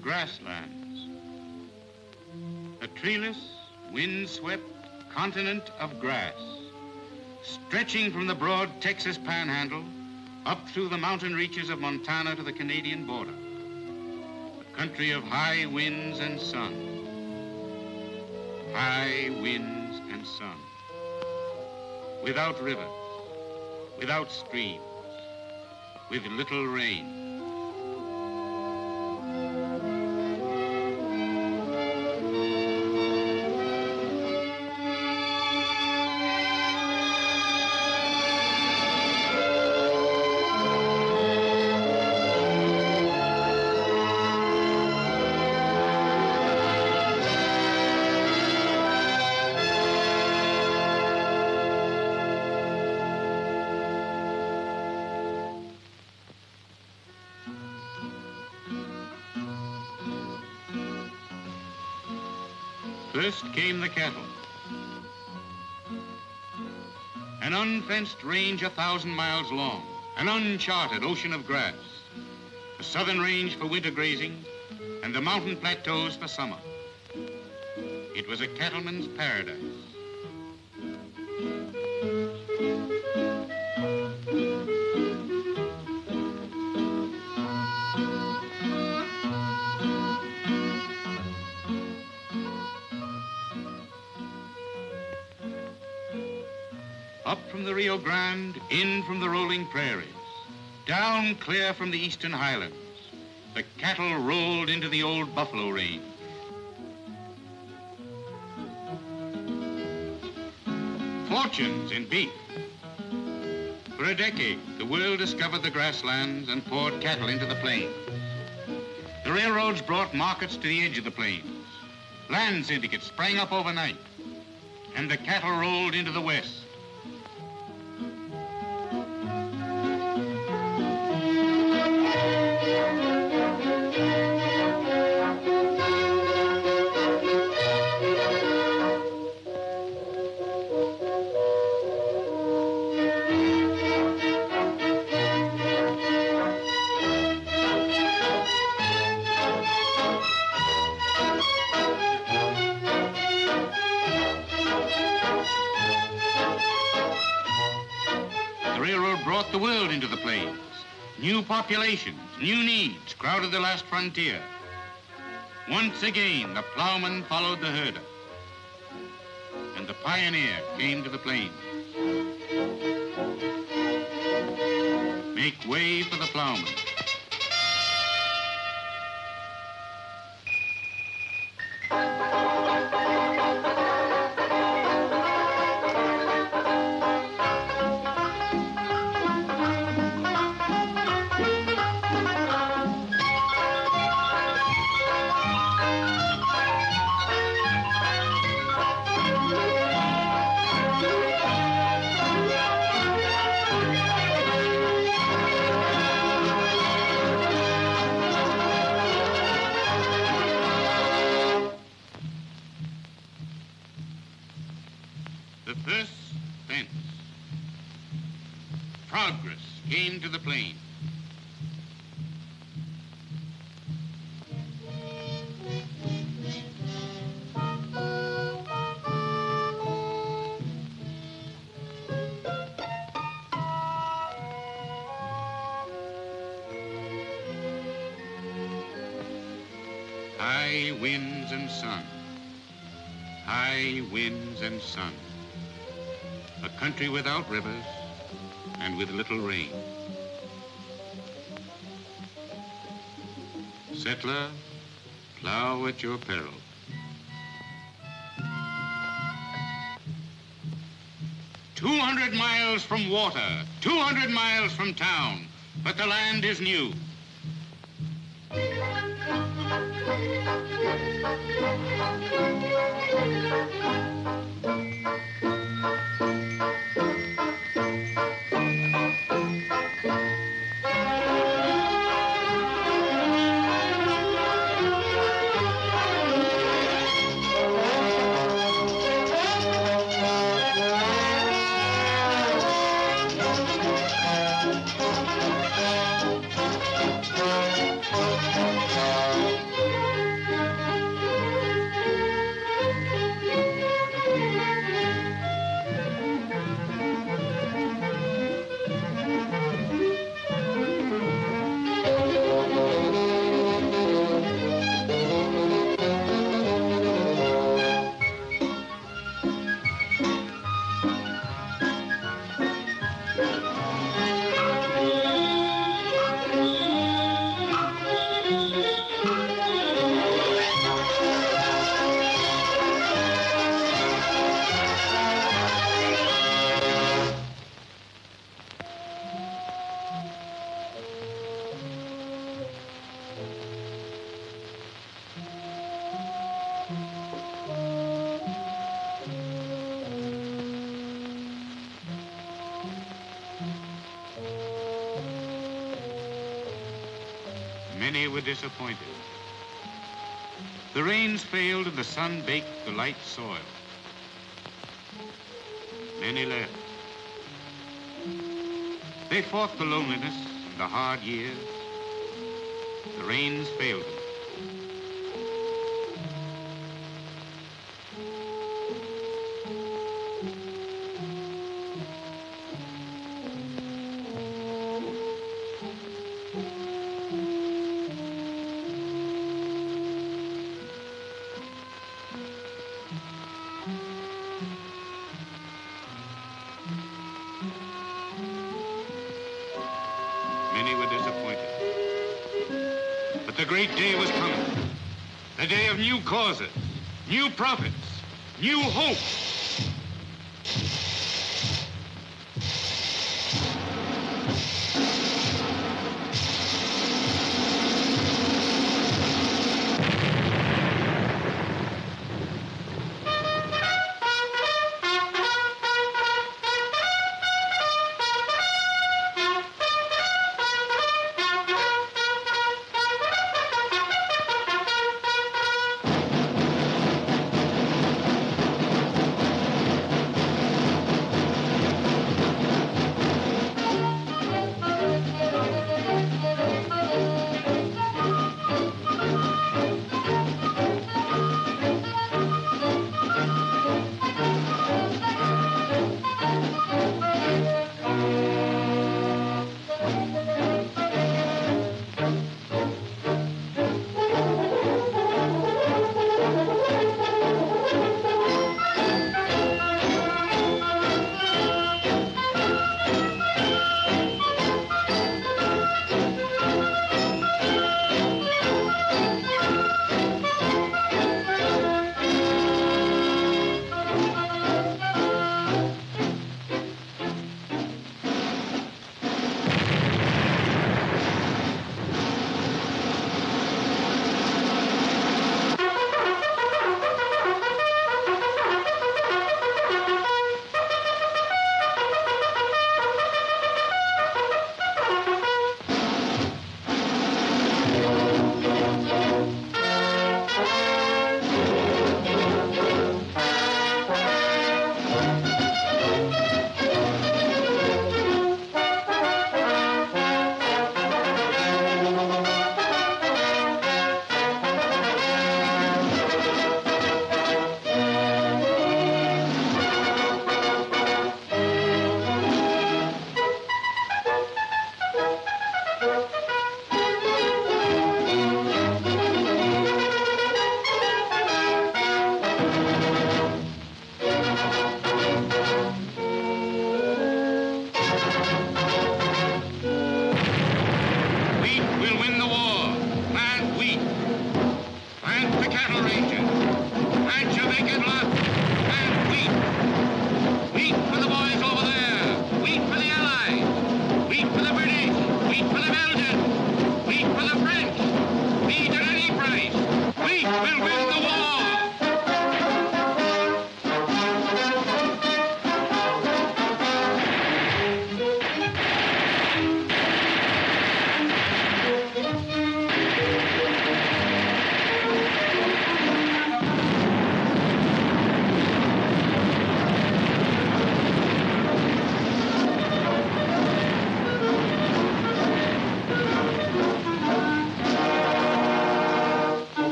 grasslands. A treeless, wind-swept continent of grass, stretching from the broad Texas panhandle up through the mountain reaches of Montana to the Canadian border. A country of high winds and sun. High winds and sun. Without rivers, without streams, with little rain. First came the cattle. An unfenced range 1,000 miles long, an uncharted ocean of grass, the southern range for winter grazing, and the mountain plateaus for summer. It was a cattleman's paradise. Up from the Rio Grande, in from the rolling prairies, down clear from the eastern highlands, the cattle rolled into the old buffalo range. Fortunes in beef. For a decade, the world discovered the grasslands and poured cattle into the plains. The railroads brought markets to the edge of the plains. Land syndicates sprang up overnight, and the cattle rolled into the west. The world into the plains. New populations, new needs crowded the last frontier. Once again, the plowman followed the herder, and the pioneer came to the plains. Make way for the plowman. The first fence. Progress came to the plain. High winds and sun. High winds and sun. A country without rivers and with little rain. Settler, plow at your peril. "200 miles from water, 200 miles from town, but the land is new." Many were disappointed. The rains failed and the sun baked the light soil. Many left. They fought the loneliness and the hard years. The rains failed them. Many were disappointed. But the great day was coming. The day of new causes, new profits, new hope.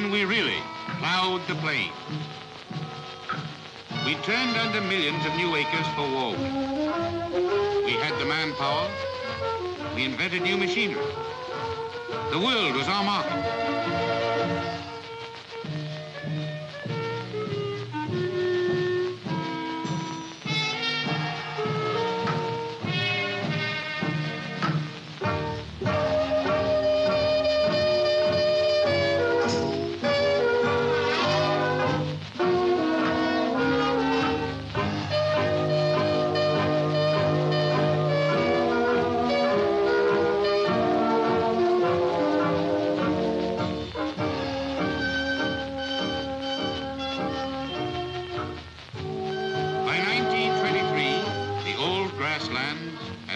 Then we really plowed the plain. We turned under millions of new acres for war. We had the manpower. We invented new machinery. The world was our market.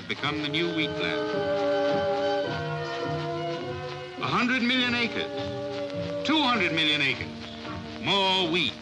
Become the new wheatland. 100 million acres, 200 million acres, more wheat.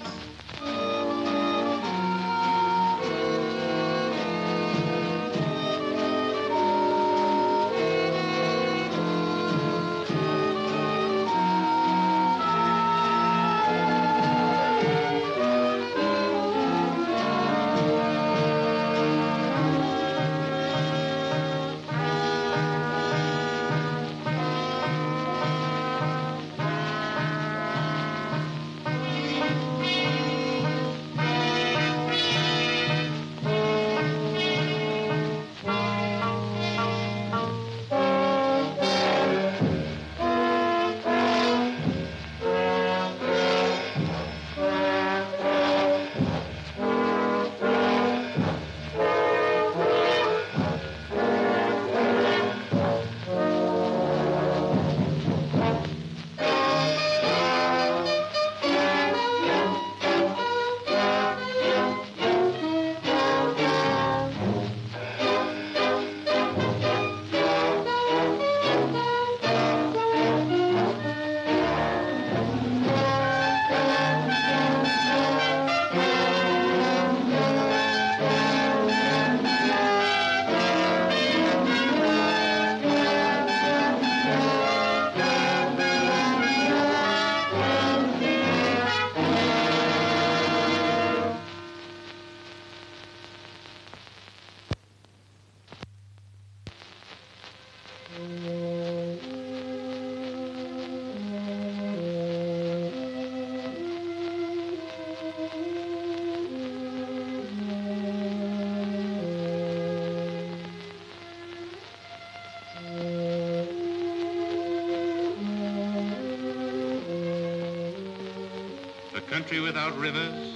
A country without rivers,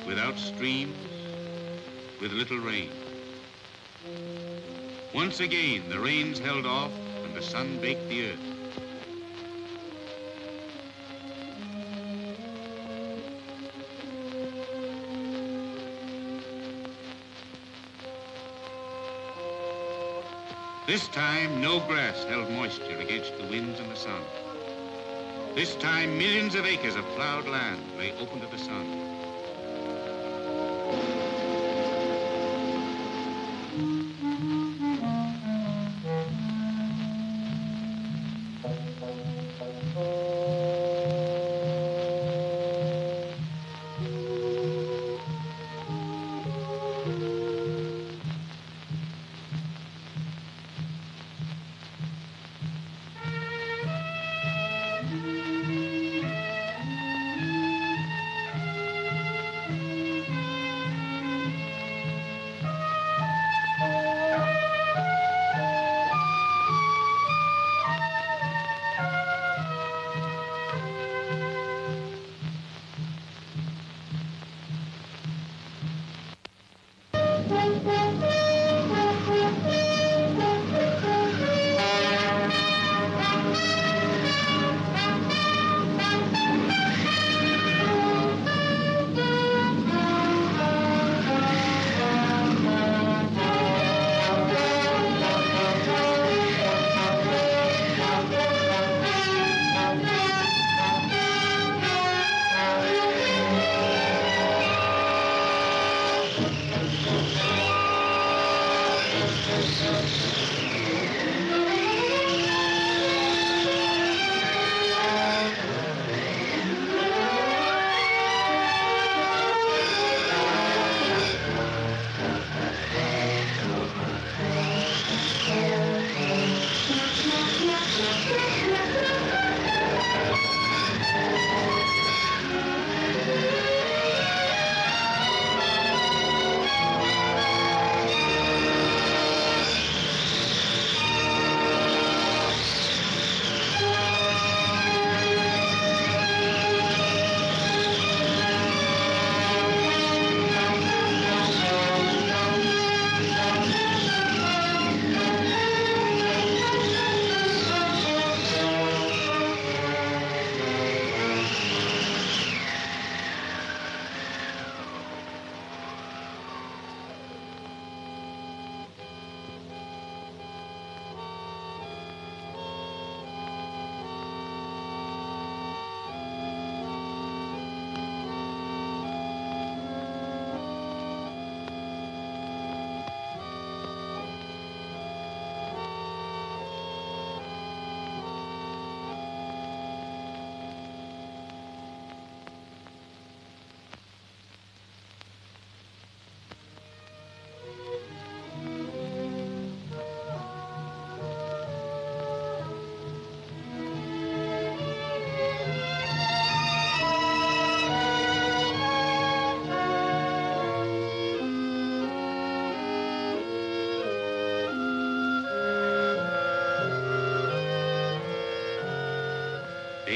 without streams, with little rain. Once again, the rains held off and the sun baked the earth. This time, no grass held moisture against the winds and the sun. This time, millions of acres of plowed land lay open to the sun.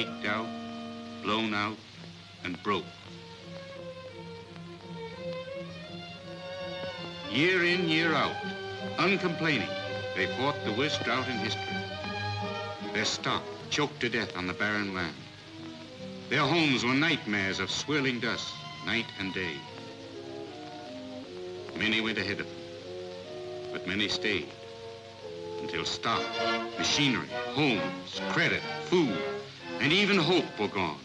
baked out, blown out, and broke. Year in, year out, uncomplaining, they fought the worst drought in history. Their stock choked to death on the barren land. Their homes were nightmares of swirling dust, night and day. Many went ahead of them, but many stayed until stock, machinery, homes, credit, food, and even hope were gone.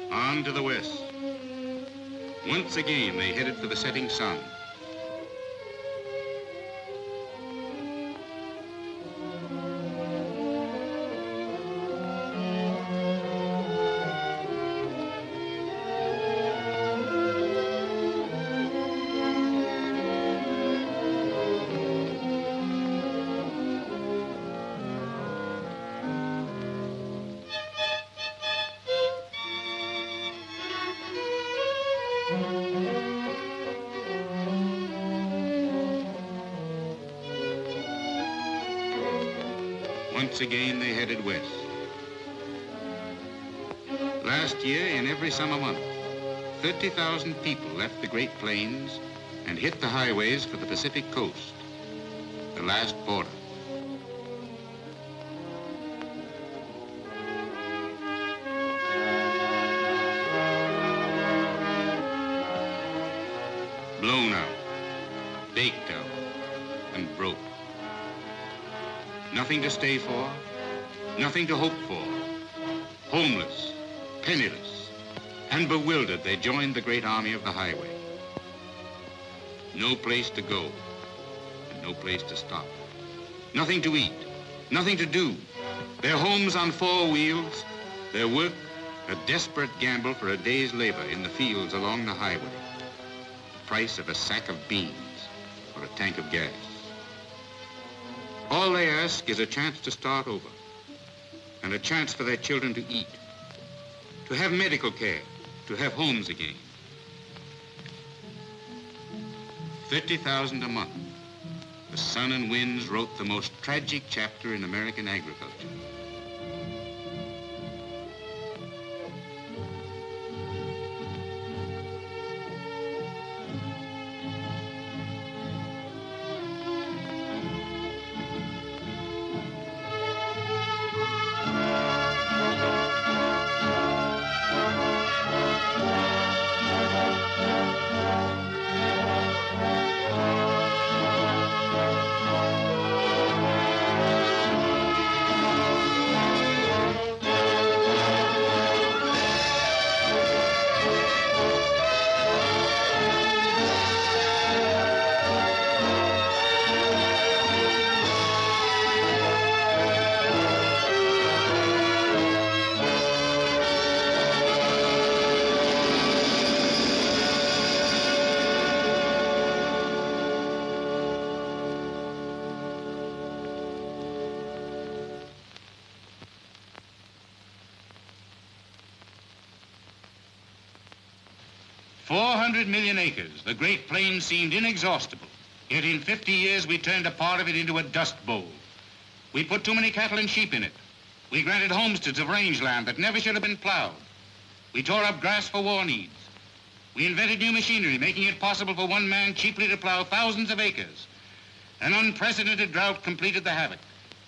On to the west. Once again, they headed for the setting sun. Once again, they headed west. Last year, in every summer month, 30,000 people left the Great Plains and hit the highways for the Pacific coast, the last border. Blown out, baked out, and broke. Nothing to stay for, nothing to hope for. Homeless, penniless, and bewildered, they joined the great army of the highway. No place to go, and no place to stop. Nothing to eat, nothing to do. Their homes on four wheels, their work a desperate gamble for a day's labor in the fields along the highway. The price of a sack of beans or a tank of gas. All they ask is a chance to start over, and a chance for their children to eat, to have medical care, to have homes again. 30,000 a month. The sun and winds wrote the most tragic chapter in American agriculture. "400 million acres, the Great Plains seemed inexhaustible. Yet in 50 years, we turned a part of it into a dust bowl. We put too many cattle and sheep in it. We granted homesteads of rangeland that never should have been plowed. We tore up grass for war needs. We invented new machinery, making it possible for one man cheaply to plow thousands of acres. An unprecedented drought completed the havoc.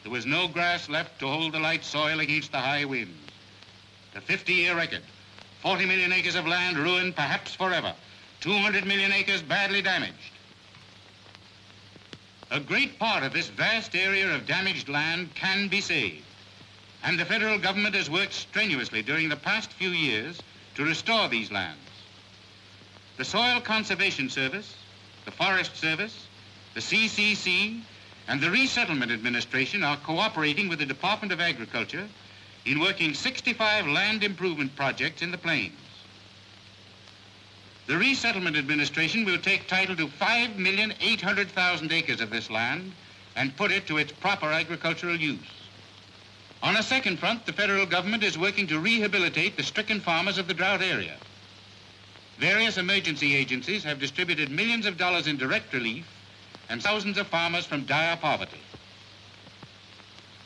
There was no grass left to hold the light soil against the high winds. The 50-year record. 40 million acres of land ruined, perhaps forever. 200 million acres badly damaged. A great part of this vast area of damaged land can be saved. And the federal government has worked strenuously during the past few years to restore these lands. The Soil Conservation Service, the Forest Service, the CCC, and the Resettlement Administration are cooperating with the Department of Agriculture in working 65 land improvement projects in the plains. The Resettlement Administration will take title to 5,800,000 acres of this land and put it to its proper agricultural use. On a second front, the federal government is working to rehabilitate the stricken farmers of the drought area. Various emergency agencies have distributed millions of dollars in direct relief and thousands of farmers from dire poverty.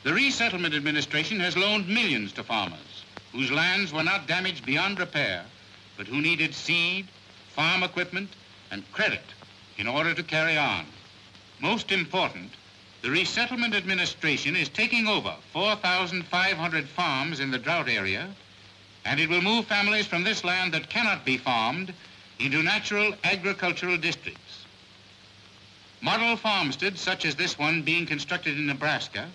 The Resettlement Administration has loaned millions to farmers whose lands were not damaged beyond repair, but who needed seed, farm equipment, and credit in order to carry on. Most important, the Resettlement Administration is taking over 4,500 farms in the drought area, and it will move families from this land that cannot be farmed into natural agricultural districts. Model farmsteads such as this one being constructed in Nebraska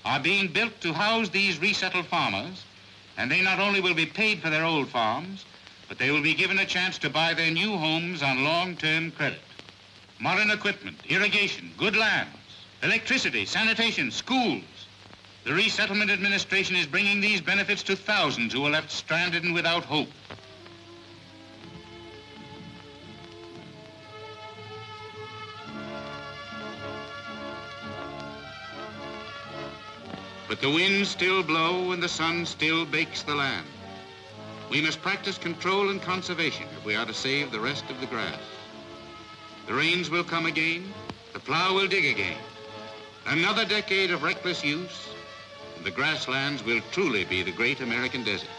are being built to house these resettled farmers, and they not only will be paid for their old farms, but they will be given a chance to buy their new homes on long-term credit. Modern equipment, irrigation, good lands, electricity, sanitation, schools. The Resettlement Administration is bringing these benefits to thousands who are left stranded and without hope. But the winds still blow and the sun still bakes the land. We must practice control and conservation if we are to save the rest of the grass. The rains will come again, the plow will dig again. Another decade of reckless use, and the grasslands will truly be the great American desert.